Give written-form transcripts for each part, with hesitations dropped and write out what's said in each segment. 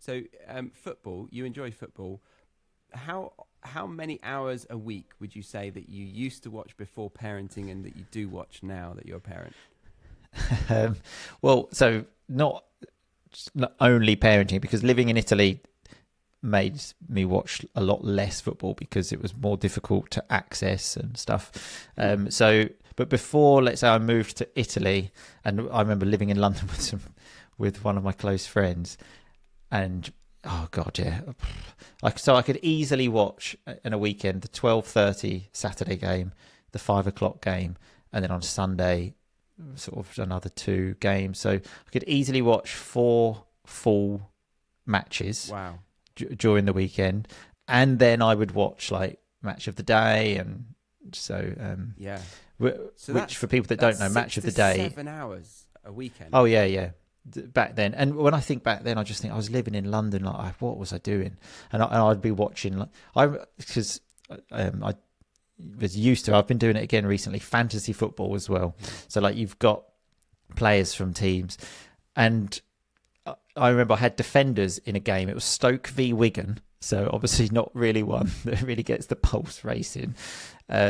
So football, you enjoy football. How many hours a week would you say that you used to watch before parenting and that you do watch now that you're a parent? Well, so not only parenting, because living in Italy made me watch a lot less football because it was more difficult to access and stuff. But before, let's say I moved to Italy, and I remember living in London with one of my close friends, and oh god, yeah, I could easily watch in a weekend the 12:30 Saturday game, the 5 o'clock game, and then on Sunday sort of another 2 games. So I could easily watch 4 full matches. Wow. During the weekend, and then I would watch like match of the day, and so which for people that don't know, match of the day, 7 hours a weekend. Oh yeah. Back then, and when I think back then, I just think I was living in London. Like, what was I doing? And I'd be watching. I was used to. I've been doing it again recently. Fantasy football as well. So like you've got players from teams, and I remember I had defenders in a game. It was Stoke v Wigan. So obviously not really one that really gets the pulse racing.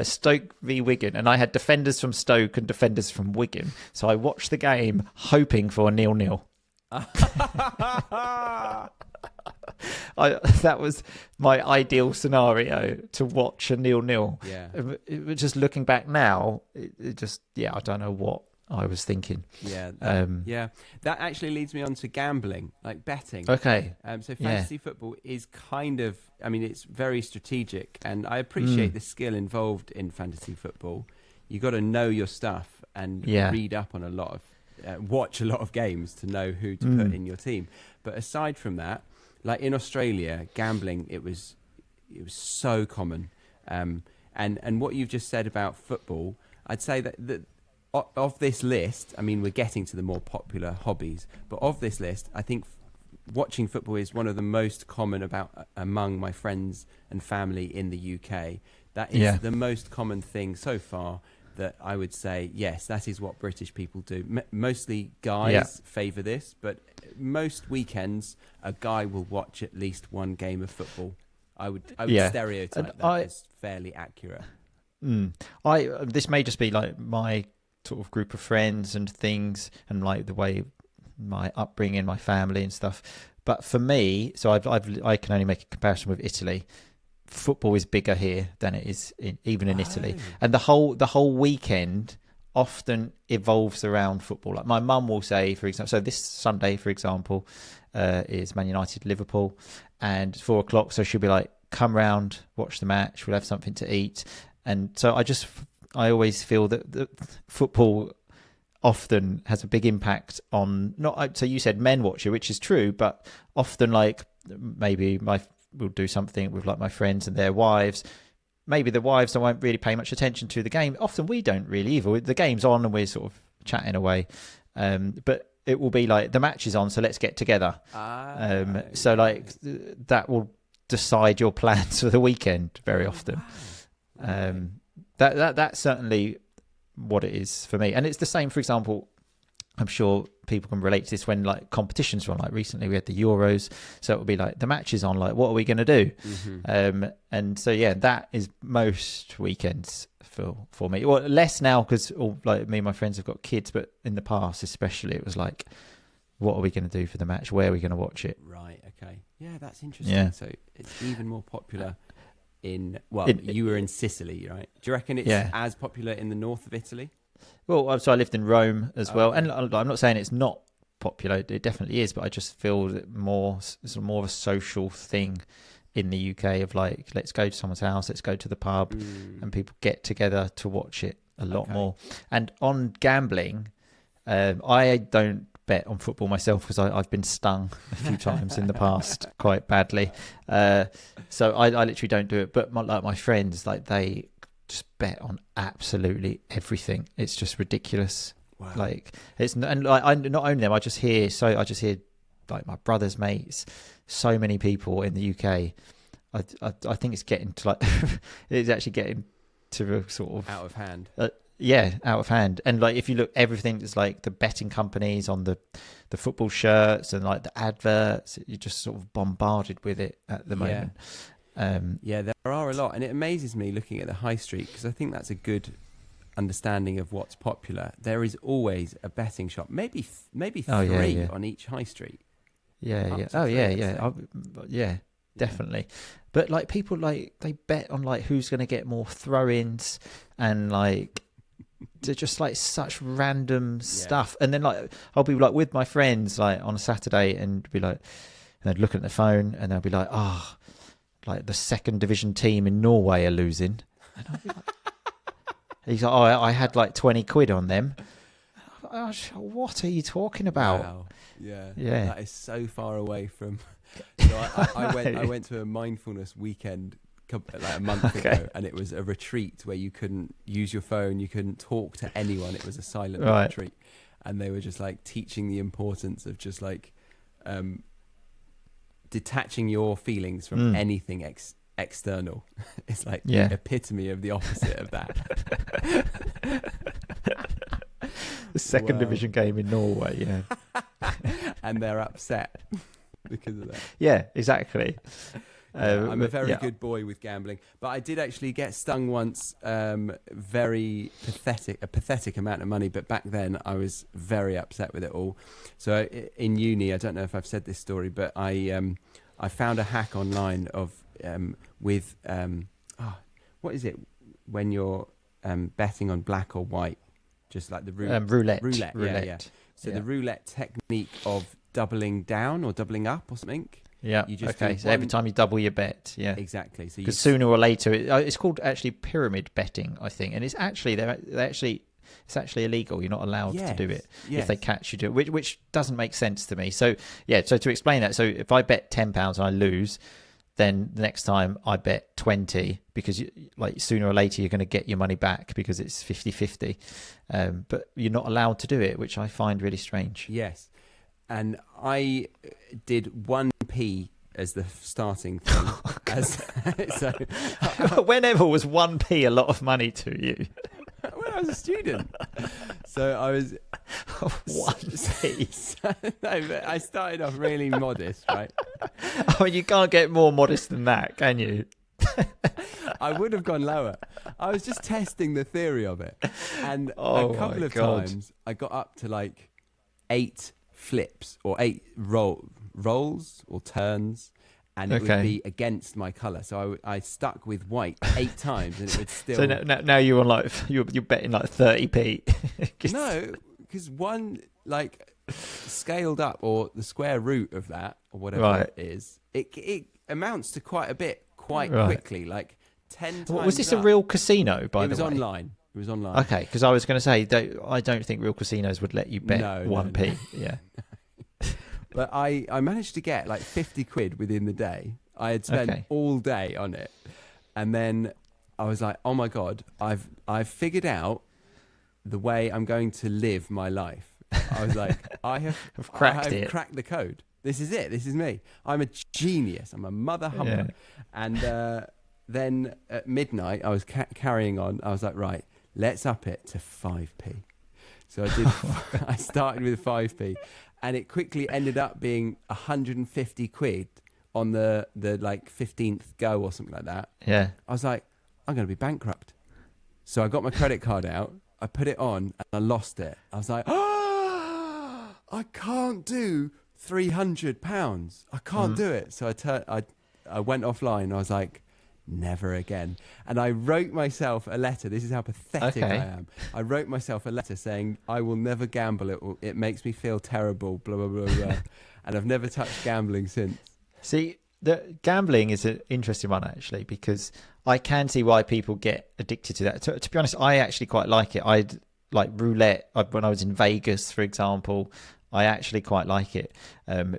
Stoke v Wigan. And I had defenders from Stoke and defenders from Wigan. So I watched the game hoping for a 0-0. That was my ideal scenario, to watch a 0-0. Yeah. Just looking back now, it just, I don't know what I was thinking. Yeah. That actually leads me on to gambling, like betting. Okay. So fantasy football is kind of, it's very strategic, and I appreciate the skill involved in fantasy football. You got to know your stuff and read up on a lot of, watch a lot of games to know who to put in your team. But aside from that, like in Australia, gambling, it was so common. And what you've just said about football, I'd say that of this list, we're getting to the more popular hobbies, but of this list, I think watching football is one of the most common among my friends and family in the UK. That is the most common thing so far, that I would say, yes, that is what British people do. Mostly guys favour this, but most weekends, a guy will watch at least one game of football. I would stereotype that as fairly accurate. This may just be like my sort of group of friends and things, and like the way my upbringing, my family and stuff. But for me, so I can only make a comparison with Italy. Football is bigger here than it is even in Italy, and the whole weekend often evolves around football. Like my mum will say, for example, so this Sunday, for example, is Man United Liverpool, and it's 4 o'clock. So she'll be like, "Come round, watch the match. We'll have something to eat." And so I always feel that the football often has a big impact on, not, so you said men watch it, which is true, but often like maybe we'll do something with like my friends and their wives. Maybe the wives won't really pay much attention to the game. Often we don't really either. The game's on and we're sort of chatting away. But it will be like, the match is on, so let's get together. So like that will decide your plans for the weekend very often. Wow. That's certainly what it is for me. And it's the same, for example, I'm sure people can relate to this when like competitions run. Like recently we had the Euros, so it would be like the match is on, like what are we going to do? And so that is most weekends for me. Well, less now because like me and my friends have got kids, but in the past especially it was like, what are we going to do for the match? Where are we going to watch it? Right. Okay. Yeah, that's interesting. So it's even more popular you were in Sicily, right? Do you reckon it's as popular in the north of Italy? Well, so I lived in Rome as well, and I'm not saying it's not popular. It definitely is, but I just feel that it's more of a social thing in the UK of like, let's go to someone's house, let's go to the pub, and people get together to watch it a lot more. And on gambling, I don't bet on football myself because I've been stung a few times in the past quite badly. So I literally don't do it. But my friends, like they just bet on absolutely everything. It's just ridiculous. Wow. Like it's, and like I not only them, I just hear like my brother's mates, so many people in the UK. I think it's getting to like it's actually getting to a sort of out of hand. Yeah, out of hand. And like, if you look, everything is like the betting companies on the football shirts and like the adverts, you're just sort of bombarded with it at the moment. Yeah, there are a lot, and it amazes me looking at the high street, because I think that's a good understanding of what's popular. There is always a betting shop, maybe three on each high street. Yeah. Yeah, definitely. But like, people, like, they bet on like who's going to get more throw-ins, and like they're just like such random stuff. And then like, I'll be like with my friends like on a Saturday and be like, and they'd look at the phone and they'll be like, like the second division team in Norway are losing. And I'll be like, he's like, I had like 20 quid on them. What are you talking about? Wow. Yeah. That is so far away from. So I went to a mindfulness weekend like a month ago, and it was a retreat where you couldn't use your phone, you couldn't talk to anyone. It was a silent retreat, and they were just like teaching the importance of just like detaching your feelings from anything external. It's like the epitome of the opposite of that. The second division game in Norway, and they're upset because of that. Yeah, exactly. I'm a very good boy with gambling, but I did actually get stung once. Very pathetic amount of money, but back then I was very upset with it all. So in uni, I don't know if I've said this story, but I found a hack online of with what is it when you're betting on black or white, just like the roulette. Yeah. So the roulette technique of doubling down or doubling up or something. Yeah. You just so every time you double your bet. Yeah. Exactly. So because sooner or later, it's called actually pyramid betting, I think, and it's actually it's actually illegal. You're not allowed to do it if they catch you do it, which doesn't make sense to me. So so to explain that, so if I bet £10 and I lose, then the next time I bet 20, because like sooner or later you're going to get your money back because it's 50-50. But you're not allowed to do it, which I find really strange. Yes. And I did 1p as the starting thing. Whenever was 1p a lot of money to you? When I was a student. So I was 1p. No, I started off really modest, right? I mean, you can't get more modest than that, can you? I would have gone lower. I was just testing the theory of it. And a couple of times I got up to like 8 flips or 8 rolls or turns, and it would be against my colour. So I stuck with white 8 times, and it would still. So now you're on like you're betting like 30p. No, because one like scaled up, or the square root of that, or whatever it is, it amounts to quite a bit quickly, like 10 times. Was this a real casino? By the way, It was online. Okay, because I was going to say I don't think real casinos would let you bet 1p. No. Yeah. But I managed to get like 50 quid within the day. I had spent all day on it. And then I was like, oh my God, I've figured out the way I'm going to live my life. I was like, I have cracked the code. This is it. This is me. I'm a genius. I'm a mother humper. Yeah. And then at midnight, I was carrying on. I was like, right, let's up it to 5p. So I did. I started with 5p, and it quickly ended up being 150 quid on the like 15th go or something like that. Yeah. I was like, I'm going to be bankrupt. So I got my credit card out. I put it on, and I lost it. I was like, I can't do £300. I can't do it. So I went offline. I was like, never again. And I wrote myself a letter. This is how pathetic I am. I wrote myself a letter saying, I will never gamble. It makes me feel terrible, blah, blah, blah, blah. And I've never touched gambling since. See, the gambling is an interesting one, actually, because I can see why people get addicted to that. To be honest, I actually quite like it. I'd like roulette. When I was in Vegas, for example, I actually quite like it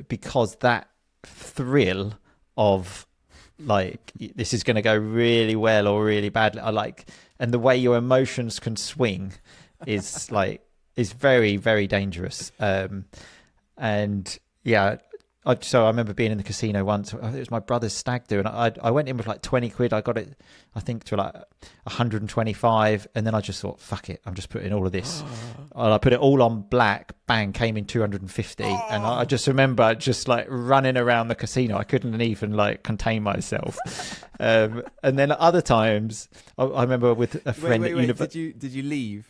because that thrill of like, this is going to go really well or really badly. And the way your emotions can swing is very, very dangerous. And yeah, So I remember being in the casino once. It was my brother's stag do, and I went in with like 20 quid. I got it, I think, to like 125, and then I just thought, fuck it, I'm just putting all of this. And I put it all on black. Bang, came in 250, and I just remember just like running around the casino. I couldn't even like contain myself. And then other times, I remember with a friend at university. Did you leave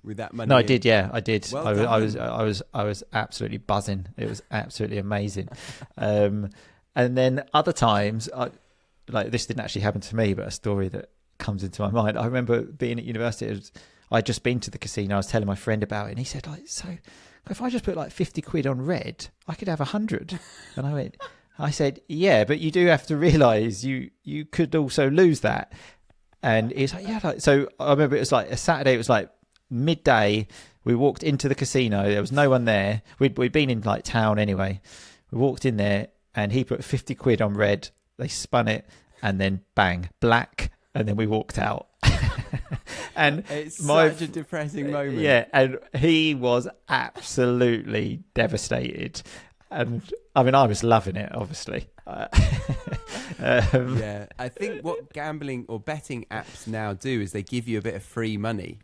with that money? No, I did. Yeah, I did. Well I was absolutely buzzing. It was absolutely amazing. And then other times, like this didn't actually happen to me, but a story that comes into my mind. I remember being at university. I'd just been to the casino. I was telling my friend about it, and he said, like, so if I just put like 50 quid on red, I could have 100. And I said, yeah, but you do have to realise you could also lose that. And he's like, yeah. Like, so I remember it was like a Saturday. It was like midday. We walked into the casino. There was no one there. We'd been in like town anyway. We walked in there, and he put 50 quid on red. They spun it, and then bang, black, and then we walked out. And it's such a depressing moment. Yeah, and he was absolutely devastated. And I mean, I was loving it, obviously. Yeah, I think what gambling or betting apps now do is they give you a bit of free money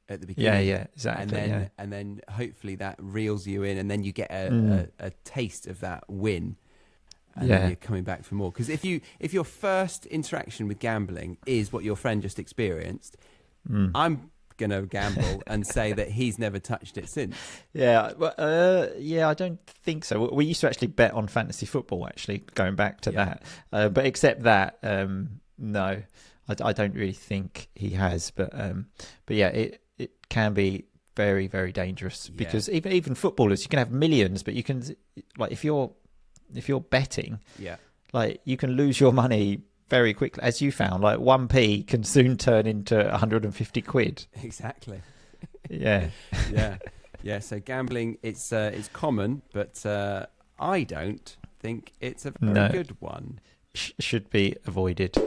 at the beginning. Yeah, exactly. And then hopefully that reels you in, and then you get a taste of that win. And then you're coming back for more. Because if your first interaction with gambling is what your friend just experienced, I'm going to gamble and say that he's never touched it since. Yeah, I don't think so. We used to actually bet on fantasy football, actually, going back to that. But except that, no, I don't really think he has. But yeah, it can be very, very dangerous because even footballers, you can have millions, but you can, like, if you're betting, like, you can lose your money very quickly, as you found. Like 1p can soon turn into 150 quid. Exactly. Yeah. Yeah. So gambling, it's common, but I don't think it's a very good one. Should be avoided.